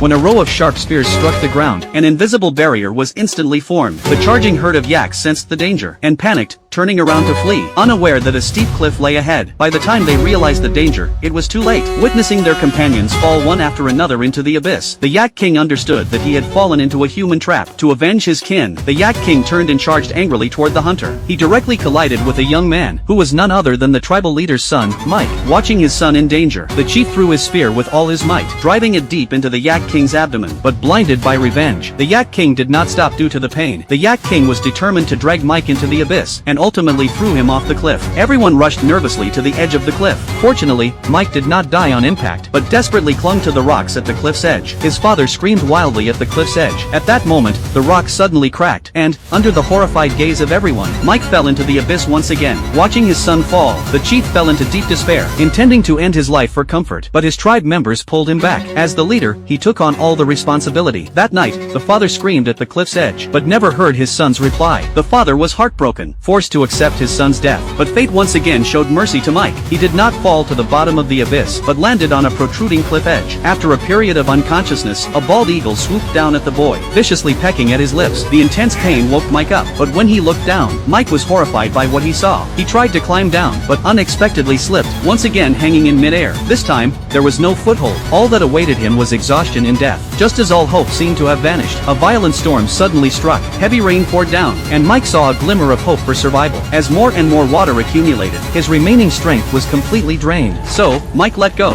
when a row of sharp spears struck the ground. An invisible barrier was instantly formed. The charging herd of yaks sensed the danger and panicked, turning around to flee, unaware that a steep cliff lay ahead. By the time they realized the danger, it was too late. Witnessing their companions fall one after another into the abyss, the Yak King understood that he had fallen into a human trap. To avenge his kin, the Yak King turned and charged angrily toward the hunter. He directly collided with a young man, who was none other than the tribal leader's son, Mike. Watching his son in danger, the chief threw his spear with all his might, driving it deep into the Yak King's abdomen. But blinded by revenge, the Yak King did not stop due to the pain. The Yak King was determined to drag Mike into the abyss, and ultimately threw him off the cliff. Everyone rushed nervously to the edge of the cliff. Fortunately, Mike did not die on impact, but desperately clung to the rocks at the cliff's edge. His father screamed wildly at the cliff's edge. At that moment, the rock suddenly cracked, and, under the horrified gaze of everyone, Mike fell into the abyss once again. Watching his son fall, the chief fell into deep despair, intending to end his life for comfort, but his tribe members pulled him back. As the leader, he took on all the responsibility. That night, the father screamed at the cliff's edge, but never heard his son's reply. The father was heartbroken, forced to accept his son's death. But fate once again showed mercy to Mike. He did not fall to the bottom of the abyss, but landed on a protruding cliff edge. After a period of unconsciousness, a bald eagle swooped down at the boy, viciously pecking at his lips. The intense pain woke Mike up, but when he looked down, Mike was horrified by what he saw. He tried to climb down, but unexpectedly slipped, once again hanging in midair. This time, there was no foothold. All that awaited him was exhaustion and death. Just as all hope seemed to have vanished, a violent storm suddenly struck. Heavy rain poured down, and Mike saw a glimmer of hope for survival. As more and more water accumulated, his remaining strength was completely drained. So, Mike let go.